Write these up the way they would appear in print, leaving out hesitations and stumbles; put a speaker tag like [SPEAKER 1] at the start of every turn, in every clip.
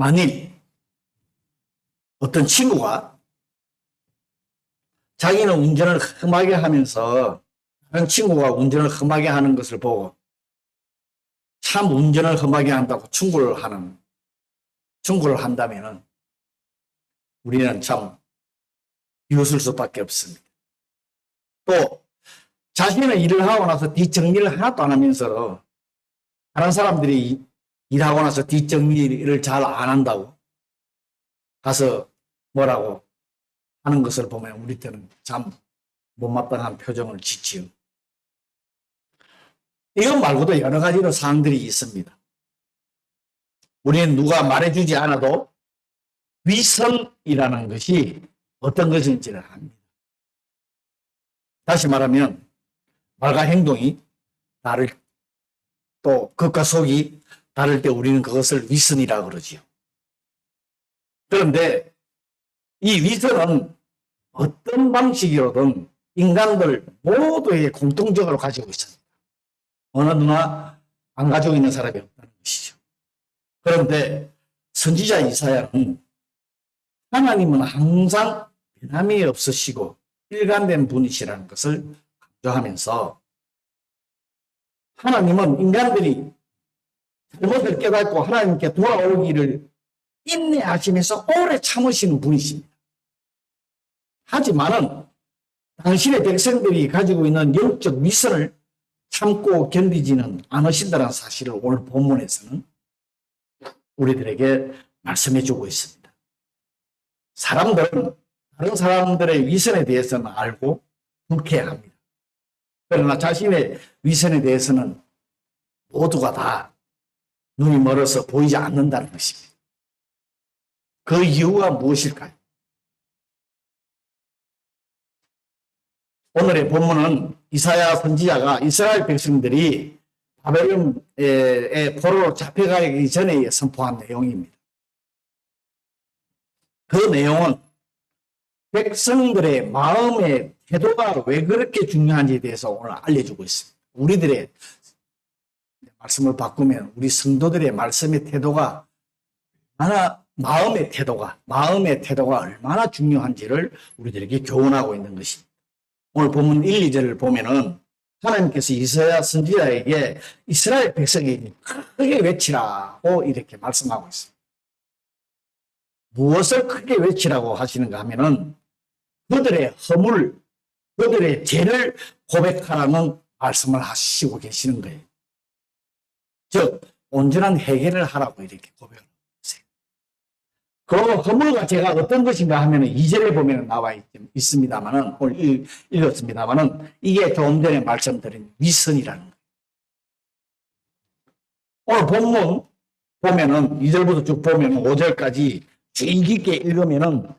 [SPEAKER 1] 만일 어떤 친구가 자기는 운전을 험하게 하면서 다른 친구가 운전을 험하게 하는 것을 보고 참 운전을 험하게 한다고 충고를 한다면은 우리는 참 비웃을 수밖에 없습니다. 또 자신의 일을 하고 나서 뒷정리를 하나도 안 하면서 다른 사람들이 일하고 나서 뒷정리를 잘 안 한다고 가서 뭐라고 하는 것을 보면 우리 때는 참 못마땅한 표정을 짓지요. 이것 말고도 여러 가지로 사항들이 있습니다. 우리는 누가 말해주지 않아도 위선이라는 것이 어떤 것인지를 압니다. 다시 말하면 말과 행동이 다를, 또 겉과 속이 다를 때 우리는 그것을 위선이라고 그러지요. 그런데 이 위선은 어떤 방식으로든 인간들 모두에게 공통적으로 가지고 있습니다. 어느 누나 안 가지고 있는 사람이 없다는 것이죠. 그런데 선지자 이사야는 하나님은 항상 변함이 없으시고 일관된 분이시라는 것을 강조하면서 하나님은 인간들이 잘못을 깨닫고 하나님께 돌아오기를 인내하시면서 오래 참으시는 분이십니다. 하지만은 당신의 백성들이 가지고 있는 영적 위선을 참고 견디지는 않으신다는 사실을 오늘 본문에서는 우리들에게 말씀해 주고 있습니다. 사람들은 다른 사람들의 위선에 대해서는 알고 불쾌합니다. 그러나 자신의 위선에 대해서는 모두가 다 눈이 멀어서 보이지 않는다는 것입니다. 그 이유가 무엇일까요? 오늘의 본문은 이사야 선지자가 이스라엘 백성들이 바벨론의 포로로 잡혀가기 전에 선포한 내용입니다. 그 내용은 백성들의 마음의 태도가 왜 그렇게 중요한지에 대해서 오늘 알려주고 있습니다. 우리들의 말씀을 바꾸면 우리 성도들의 말씀의 태도가 얼마나 마음의 태도가 얼마나 중요한지를 우리들에게 교훈하고 있는 것입니다. 오늘 본문 1, 2절을 보면은 하나님께서 이사야 선지자에게 이스라엘 백성이 크게 외치라고 이렇게 말씀하고 있습니다. 무엇을 크게 외치라고 하시는가 하면은 그들의 허물, 그들의 죄를 고백하라는 말씀을 하시고 계시는 거예요. 즉 온전한 회개를 하라고 이렇게 고백을 하고 있어요. 그 허물과 죄가 어떤 것인가 하면 2절에 보면 나와 있습니다만은 오늘 읽었습니다만은 이게 조금 전에 말씀드린 위선이라는 거예요. 오늘 본문 보면은 2절부터 쭉 보면 5절까지 주의 깊게 읽으면은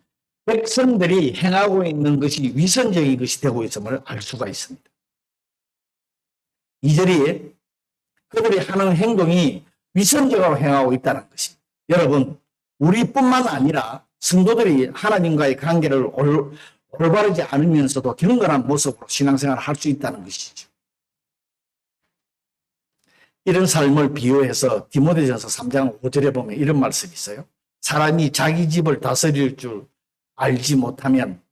[SPEAKER 1] 백성들이 행하고 있는 것이 위선적인 것이 되고 있음을 알 수가 있습니다. 2절이 그들이 하는 행동이 위선적으로 행하고 있다는 것입니다. 여러분, 우리뿐만 아니라 성도들이 하나님과의 관계를 올바르지 않으면서도 경건한 모습으로 신앙생활을 할 수 있다는 것이죠. 이런 삶을 비유해서 디모데전서 3장 5절에 보면 이런 말씀이 있어요. 사람이 자기 집을 다스릴 줄 알지 못하면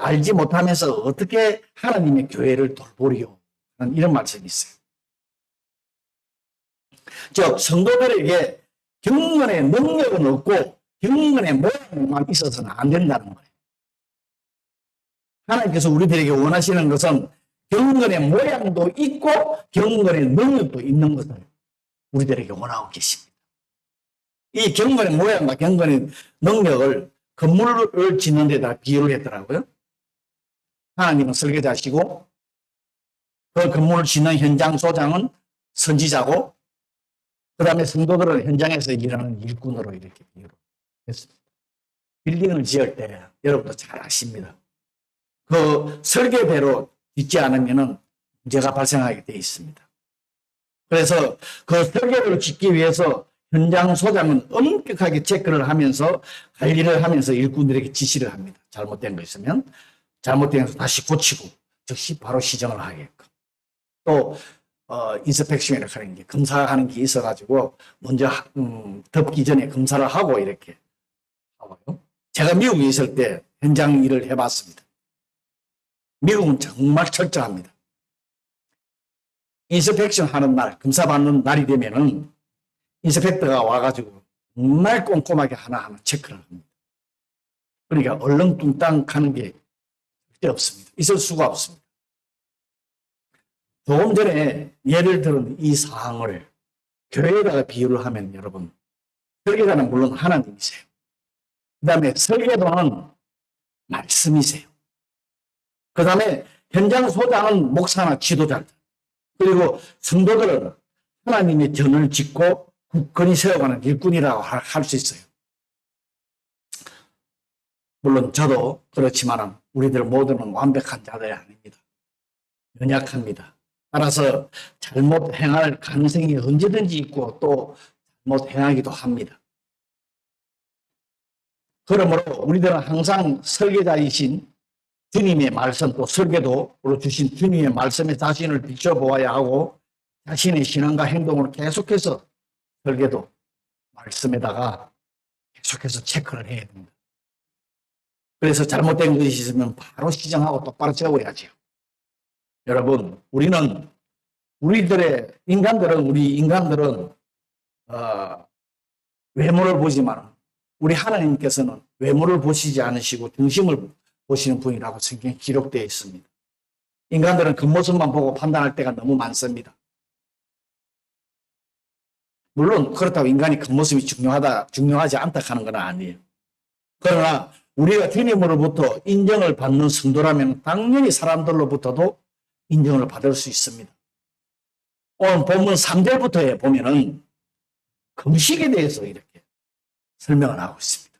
[SPEAKER 1] 알지 못하면서 어떻게 하나님의 교회를 돌보리요? 이런 말씀이 있어요. 즉 성도들에게 경건의 능력은 없고 경건의 모양만 있어서는 안 된다는 거예요. 하나님께서 우리들에게 원하시는 것은 경건의 모양도 있고 경건의 능력도 있는 것을 우리들에게 원하고 계십니다. 이 경건의 모양과 경건의 능력을 건물을 짓는 데다 비유를 했더라고요. 하나님은 설계자시고 그 건물을 짓는 현장 소장은 선지자고 그 다음에 성도들은 현장에서 일하는 일꾼으로 이렇게 비유를 했습니다. 빌딩을 지을 때 여러분도 잘 아십니다. 그 설계대로 짓지 않으면 문제가 발생하게 되어 있습니다. 그래서 그 설계를 짓기 위해서 현장 소장은 엄격하게 체크를 하면서 관리를 하면서 일꾼들에게 지시를 합니다. 잘못된 거 있으면 잘못된 것을 다시 고치고 즉시 바로 시정을 하게끔. 또 인스펙션이라고 하는 게 검사하는 게 있어가지고 먼저 덮기 전에 검사를 하고 이렇게 하고요. 제가 미국에 있을 때 현장 일을 해봤습니다. 미국은 정말 철저합니다. 인스펙션 하는 날, 검사 받는 날이 되면은 인스펙터가 와가지고 정말 꼼꼼하게 하나하나 체크를 합니다. 그러니까 얼렁뚱땅 가는 게 절대 없습니다. 있을 수가 없습니다. 조금 전에 예를 들은 이 사항을 교회에다가 비유를 하면 여러분, 설계자는 물론 하나님이세요. 그 다음에 설계도는 말씀이세요. 그 다음에 현장 소장은 목사나 지도자들, 그리고 성도들은 하나님의 전을 짓고 굳건히 세워가는 일꾼이라고 할 수 있어요. 물론 저도 그렇지만 우리들 모두는 완벽한 자들이 아닙니다. 연약합니다. 따라서 잘못 행할 가능성이 언제든지 있고 또 잘못 행하기도 합니다. 그러므로 우리들은 항상 설계자이신 주님의 말씀, 또 설계도로 주신 주님의 말씀에 자신을 비춰보아야 하고 자신의 신앙과 행동을 계속해서 설계도 말씀에다가 계속해서 체크를 해야 됩니다. 그래서 잘못된 것이 있으면 바로 시정하고 똑바로 적어야죠. 여러분, 우리 인간들은 외모를 보지만 우리 하나님께서는 외모를 보시지 않으시고 중심을 보시는 분이라고 성경에 기록되어 있습니다. 인간들은 겉모습만 보고 판단할 때가 너무 많습니다. 물론 그렇다고 인간이 겉모습이 중요하지 않다 하는 건 아니에요. 그러나 우리가 주님으로부터 인정을 받는 성도라면 당연히 사람들로부터도 인정을 받을 수 있습니다. 오늘 본문 3절부터에 보면은 금식에 대해서 이렇게 설명을 하고 있습니다.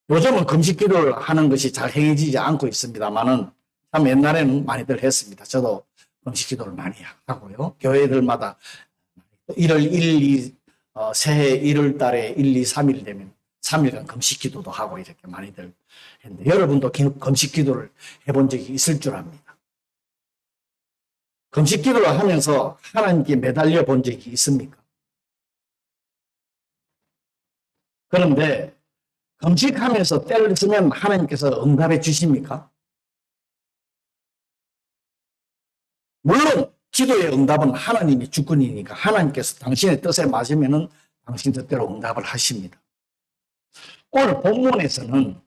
[SPEAKER 1] 요즘은 금식 기도를 하는 것이 잘 행해지지 않고 있습니다만은 참 옛날에는 많이들 했습니다. 저도 금식 기도를 많이 하고요. 교회들마다 1월 1, 2, 새해 1월 달에 1, 2, 3일 되면 3일간 금식 기도도 하고 이렇게 많이들 했는데 여러분도 금식 기도를 해본 적이 있을 줄 압니다. 금식 기도를 하면서 하나님께 매달려 본 적이 있습니까? 그런데 금식하면서 때를 쓰면 하나님께서 응답해 주십니까? 물론 기도의 응답은 하나님이 주권이니까 하나님께서 당신의 뜻에 맞으면은 당신 뜻대로 응답을 하십니다. 오늘 본문에서는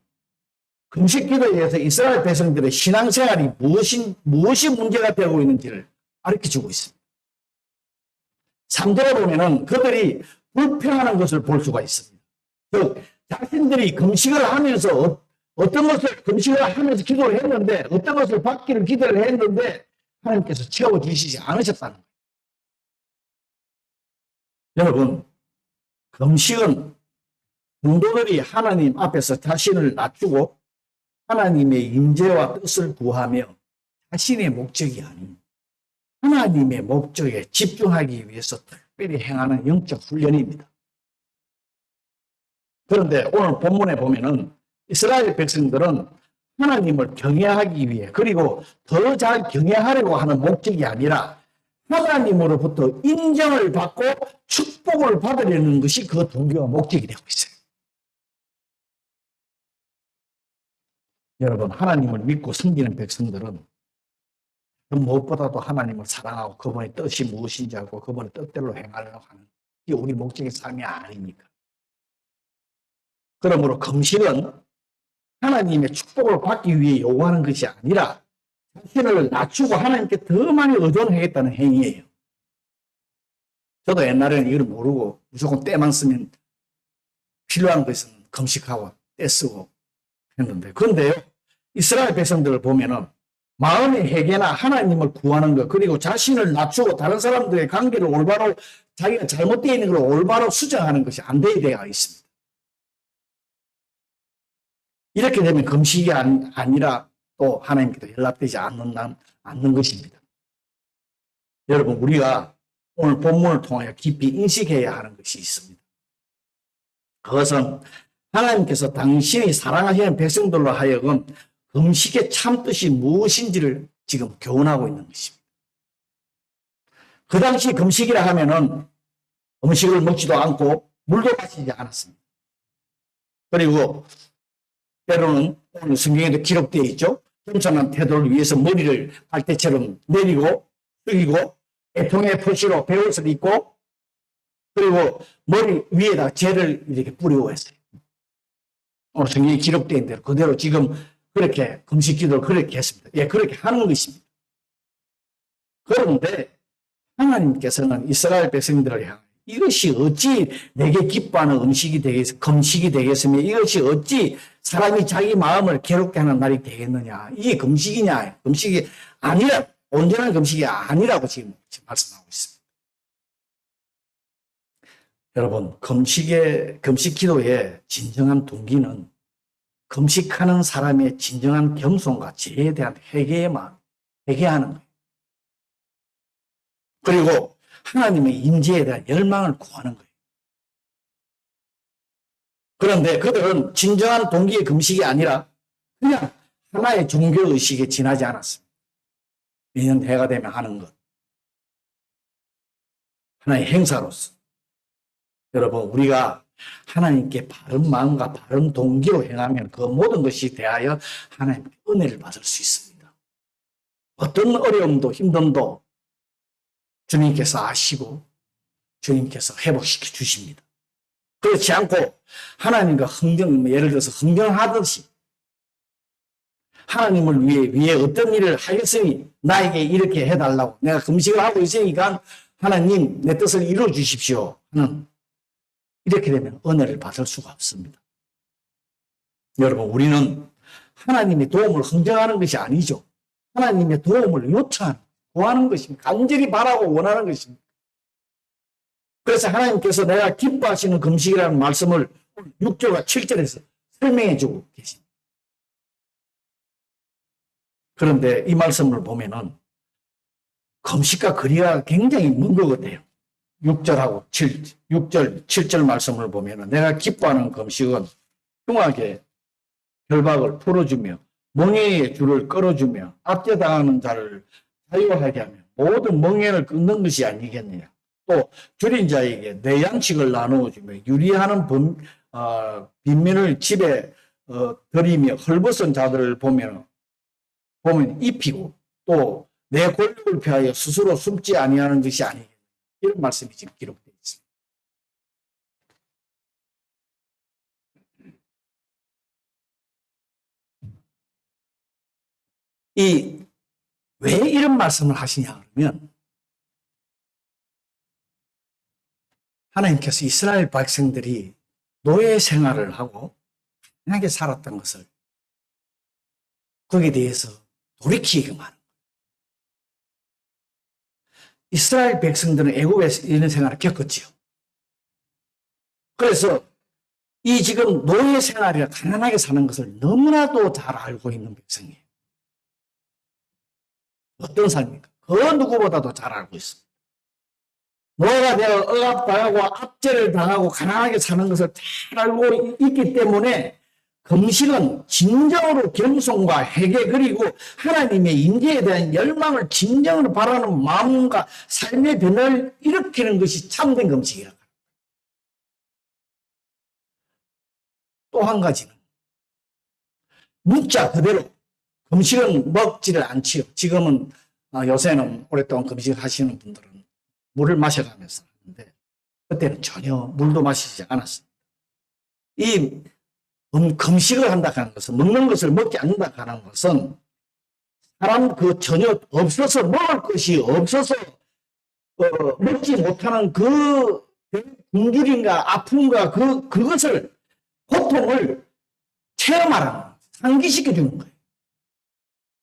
[SPEAKER 1] 금식 기도에 의해서 이스라엘 백성들의 신앙생활이 무엇이 문제가 되고 있는지를 가르쳐주고 있습니다. 3절에 보면은 그들이 불평하는 것을 볼 수가 있습니다. 즉 자신들이 금식을 하면서 어떤 것을 금식을 하면서 기도를 했는데 어떤 것을 받기를 기도를 했는데 하나님께서 채워주시지 않으셨다는 거예요. 여러분, 금식은 성도들이 하나님 앞에서 자신을 낮추고 하나님의 임재와 뜻을 구하며 자신의 목적이 아닌 하나님의 목적에 집중하기 위해서 특별히 행하는 영적 훈련입니다. 그런데 오늘 본문에 보면은 이스라엘 백성들은 하나님을 경외하기 위해 그리고 더 잘 경외하려고 하는 목적이 아니라 하나님으로부터 인정을 받고 축복을 받으려는 것이 그 동기와 목적이 되고 있어요. 여러분, 하나님을 믿고 섬기는 백성들은 그 무엇보다도 하나님을 사랑하고 그분의 뜻이 무엇인지 알고 그분의 뜻대로 행하려고 하는 이게 우리 목적의 삶이 아닙니까? 그러므로 금식은 하나님의 축복을 받기 위해 요구하는 것이 아니라 자신을 낮추고 하나님께 더 많이 의존하겠다는 행위예요. 저도 옛날에는 이걸 모르고 무조건 때만 쓰면 필요한 것은 금식하고 때 쓰고 했는데, 그런데요, 이스라엘 백성들을 보면은 마음의 회개나 하나님을 구하는 것, 그리고 자신을 낮추고 다른 사람들의 관계를 올바로 자기가 잘못되어 있는 걸 올바로 수정하는 것이 안 되어 있습니다. 이렇게 되면 금식이 아니라 또 하나님께도 연락되지 않는 것입니다. 여러분, 우리가 오늘 본문을 통하여 깊이 인식해야 하는 것이 있습니다. 그것은 하나님께서 당신이 사랑하시는 백성들로 하여금 금식의 참 뜻이 무엇인지를 지금 교훈하고 있는 것입니다. 그 당시 금식이라 하면은 음식을 먹지도 않고 물도 마시지 않았습니다. 그리고 때로는 오늘 성경에도 기록되어 있죠. 겸손한 태도를 위해서 머리를 갈대처럼 내리고 숙이고 애통의 표시로 베옷을 입고 그리고 머리 위에다 재를 이렇게 뿌리고 했어요. 오늘 성경에 기록된 대로 그대로 지금 그렇게 금식 기도를 그렇게 했습니다. 예, 그렇게 하는 것입니다. 그런데 하나님께서는 이스라엘 백성들을 향해 이것이 어찌 내게 기뻐하는 금식이 되겠으며 이것이 어찌 사람이 자기 마음을 괴롭게 하는 날이 되겠느냐. 이게 금식이냐. 금식이 아니라 온전한 금식이 아니라고 지금 말씀하고 있습니다. 여러분, 금식 기도의 진정한 동기는 금식하는 사람의 진정한 겸손과 죄에 대한 회개의 마음, 회개하는 거예요. 그리고 하나님의 임재에 대한 열망을 구하는 거예요. 그런데 그들은 진정한 동기의 금식이 아니라 그냥 하나의 종교의식에 지나지 않았습니다. 매년 해가 되면 하는 것. 하나의 행사로서. 여러분, 우리가 하나님께 바른 마음과 바른 동기로 행하면 그 모든 것이 대하여 하나님께 은혜를 받을 수 있습니다. 어떤 어려움도 힘듦도 주님께서 아시고 주님께서 회복시켜 주십니다. 그렇지 않고 하나님과 예를 들어서 흥정하듯이 하나님을 위해 어떤 일을 하겠으니 나에게 이렇게 해달라고 내가 금식을 하고 있으니까 하나님 내 뜻을 이루어 주십시오 하는 이렇게 되면 은혜를 받을 수가 없습니다. 여러분, 우리는 하나님의 도움을 흥정하는 것이 아니죠. 하나님의 도움을 구하는 것입니다. 간절히 바라고 원하는 것입니다. 그래서 하나님께서 내가 기뻐하시는 금식이라는 말씀을 6절과 7절에서 설명해 주고 계십니다. 그런데 이 말씀을 보면은 금식과 거리가 굉장히 먼 것 같아요. 6절, 7절 말씀을 보면은 내가 기뻐하는 금식은 흉하게 결박을 풀어주며 멍에의 줄을 끌어주며 압제당하는 자를 자유하게 하며 모든 멍에를 끊는 것이 아니겠느냐. 또 줄인 자에게 내 양식을 나누어주며 유리하는 빈민을 집에 들이며 헐벗은 자들을 보면 입히고 또 내 권력을 피하여 스스로 숨지 아니하는 것이 아니겠느냐. 이런 말씀이 지금 기록되어 있습니다. 왜 이런 말씀을 하시냐 그러면 하나님께서 이스라엘 백성들이 노예 생활을 하고 편하게 살았던 것을 거기에 대해서 돌이키게끔 하는 거예요. 이스라엘 백성들은 애굽에서 이런 생활을 겪었지요. 그래서 이 지금 노예 생활이라 가난하게 사는 것을 너무나도 잘 알고 있는 백성이에요. 어떤 삶입니까? 그 누구보다도 잘 알고 있습니다. 노예가 되어 억압당하고 압제를 당하고 가난하게 사는 것을 잘 알고 있기 때문에 금식은 진정으로 겸손과 회개 그리고 하나님의 임재에 대한 열망을 진정으로 바라는 마음과 삶의 변화를 일으키는 것이 참된 금식이라고 합니다. 또 한 가지는 문자 그대로 금식은 먹지를 않지요. 지금은 요새는 오랫동안 금식하시는 분들은 물을 마셔가면서 하는데 그때는 전혀 물도 마시지 않았습니다. 이 금식을 한다 하는 것은 먹는 것을 먹지 않는다 하는 것은 사람 전혀 없어서 먹을 것이 없어서 먹지 못하는 그 굶주림과 아픔과 그것을 고통을 체험하라는 상기시켜 주는 거예요.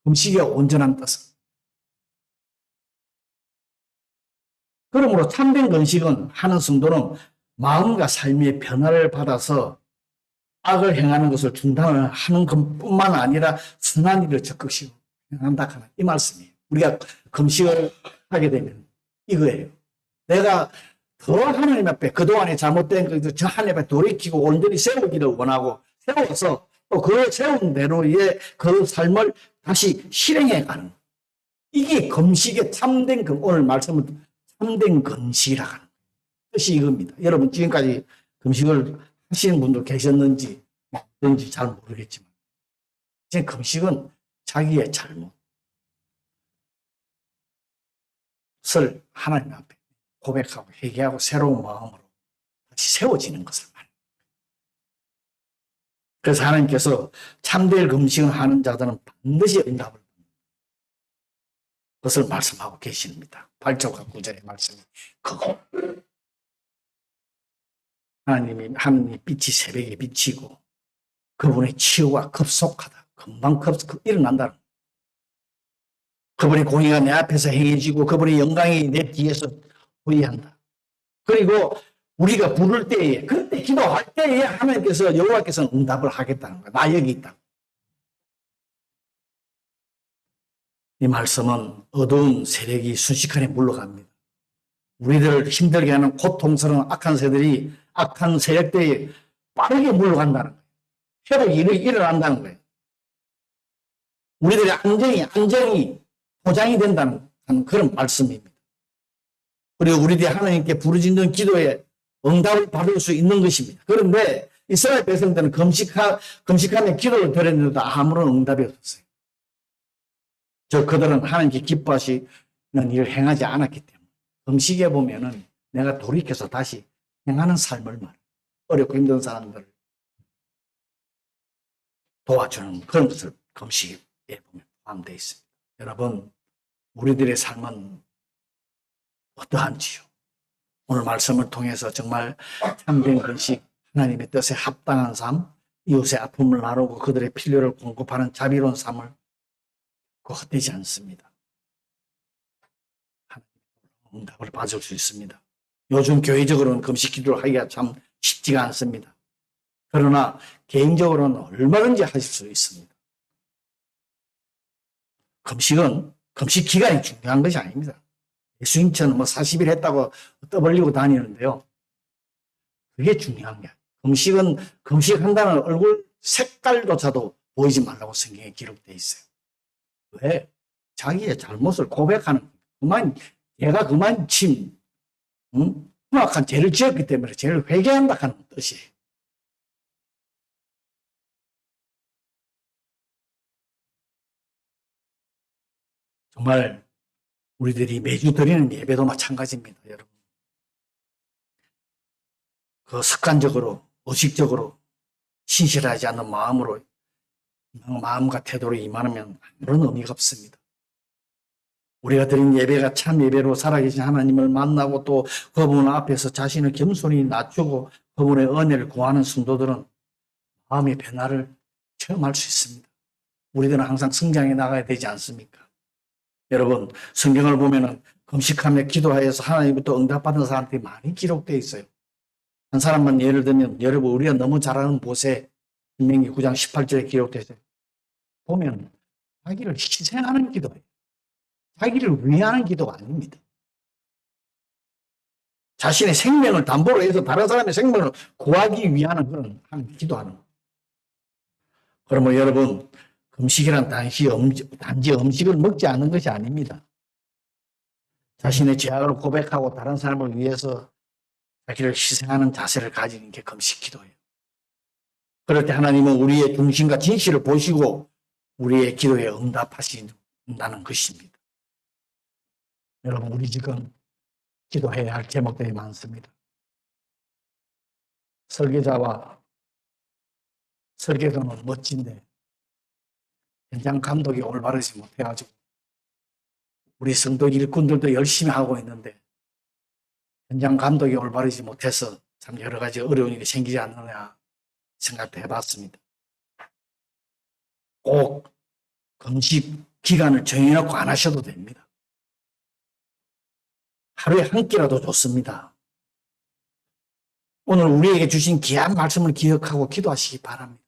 [SPEAKER 1] 금식의 온전한 뜻은. 그러므로 참된 금식은 하는 성도는 마음과 삶의 변화를 받아서 악을 행하는 것을 중단을 하는 것뿐만 아니라 선한 일을 적극적으로 행한다 하는 이 말씀이에요. 우리가 금식을 하게 되면 이거예요. 내가 더 하나님 앞에 그동안에 잘못된 것들 저 하나님 앞에 돌이키고 온전히 세우기를 원하고 세워서 또 그 세운 대로의 그 삶을 다시 실행해 가는 이게 금식의 참된 오늘 말씀은 참된 금식이라고 하는 뜻이 이겁니다. 여러분 지금까지 금식을 하시는 분도 계셨는지 없는지 잘 모르겠지만 제 금식은 자기의 잘못을 하나님 앞에 고백하고 회개하고 새로운 마음으로 다시 세워지는 것을 말합니다. 그래서 하나님께서 참될 금식을 하는 자들은 반드시 응답을 받는 것을 말씀하고 계십니다. 8절과 9절의 말씀이 그거. 하나님이 빛이 새벽에 비치고 그분의 치유가 급속하다. 금방 일어난다는 거예요. 그분의 공의가 내 앞에서 행해지고 그분의 영광이 내 뒤에서 보이한다. 그리고 우리가 부를 때에 그때 기도할 때에 하나님께서 여호와께서는 응답을 하겠다는 거야. 나 여기 있다. 이 말씀은 어두운 세력이 순식간에 물러갑니다. 우리들을 힘들게 하는 고통스러운 악한 세력들이 빠르게 물러간다는 거예요. 회복이 일어난다는 거예요. 우리들의 안정이 보장이 된다는 그런 말씀입니다. 그리고 우리들이 하나님께 부르짖는 기도에 응답을 받을 수 있는 것입니다. 그런데 이스라엘 백성들은 금식하며 기도를 드렸는데도 아무런 응답이 없었어요. 그들은 하나님께 기뻐하시는 일을 행하지 않았기 때문에 금식에 보면은 내가 돌이켜서 다시 행하는 삶을 말해요. 어렵고 힘든 사람들을 도와주는 그런 것을 금식에 보면 포함되어 있습니다. 여러분, 우리들의 삶은 어떠한지요? 오늘 말씀을 통해서 정말 참된 금식, 하나님의 뜻에 합당한 삶, 이웃의 아픔을 나누고 그들의 필요를 공급하는 자비로운 삶을 헛되지 않습니다. 하나님의 응답을 받을 수 있습니다. 요즘 교회적으로는 금식 기도를 하기가 참 쉽지가 않습니다. 그러나 개인적으로는 얼마든지 하실 수 있습니다. 금식 기간이 중요한 것이 아닙니다. 예수님처럼 40일 했다고 떠벌리고 다니는데요. 그게 중요한 게 아니에요. 금식한다는 얼굴 색깔조차도 보이지 말라고 성경에 기록되어 있어요. 왜? 자기의 잘못을 고백하는, 얘가 그만 흉악한 죄를 지었기 때문에 죄를 회개한다 하는 뜻이에요. 정말 우리들이 매주 드리는 예배도 마찬가지입니다, 여러분. 그 습관적으로, 의식적으로 신실하지 않는 마음과 태도로 임하면 아무런 의미가 없습니다. 우리가 드린 예배가 참 예배로 살아계신 하나님을 만나고 또 그분 앞에서 자신을 겸손히 낮추고 그분의 은혜를 구하는 성도들은 마음의 변화를 체험할 수 있습니다. 우리들은 항상 성장해 나가야 되지 않습니까? 여러분, 성경을 보면은 금식하며 기도하여서 하나님부터 응답받은 사람들이 많이 기록되어 있어요. 한 사람만 예를 들면, 여러분, 우리가 너무 잘 아는 모세, 신명기 9장 18절에 기록되어 있어요. 보면 자기를 희생하는 기도예요. 자기를 위하는 기도가 아닙니다. 자신의 생명을 담보로 해서 다른 사람의 생명을 구하기 위한 그런 기도하는 거예요. 그러면 여러분, 금식이란 단지 음식을 먹지 않는 것이 아닙니다. 자신의 죄악을 고백하고 다른 사람을 위해서 자기를 희생하는 자세를 가지는 게 금식 기도예요. 그럴 때 하나님은 우리의 중심과 진실을 보시고 우리의 기도에 응답하신다는 것입니다. 여러분, 우리 지금 기도해야 할 제목들이 많습니다. 설계자와 설계도는 멋진데 현장 감독이 올바르지 못해가지고 우리 성도 일꾼들도 열심히 하고 있는데 현장 감독이 올바르지 못해서 참 여러 가지 어려운 일이 생기지 않느냐 생각도 해봤습니다. 꼭 금식 기간을 정해놓고 안 하셔도 됩니다. 하루에 한 끼라도 좋습니다. 오늘 우리에게 주신 귀한 말씀을 기억하고 기도하시기 바랍니다.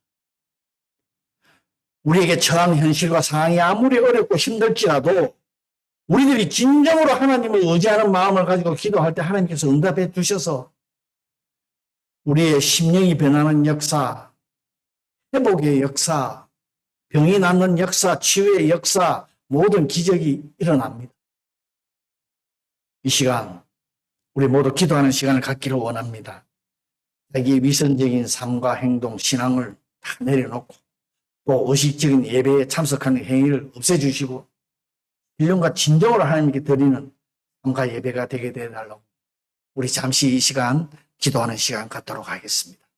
[SPEAKER 1] 우리에게 처한 현실과 상황이 아무리 어렵고 힘들지라도 우리들이 진정으로 하나님을 의지하는 마음을 가지고 기도할 때 하나님께서 응답해 주셔서 우리의 심령이 변하는 역사, 회복의 역사, 병이 낫는 역사, 치유의 역사, 모든 기적이 일어납니다. 이 시간 우리 모두 기도하는 시간을 갖기를 원합니다. 자기의 위선적인 삶과 행동, 신앙을 다 내려놓고 또 의식적인 예배에 참석하는 행위를 없애주시고 신령과 진정으로 하나님께 드리는 삶과 예배가 되게 되달라고 우리 잠시 이 시간 기도하는 시간 갖도록 하겠습니다.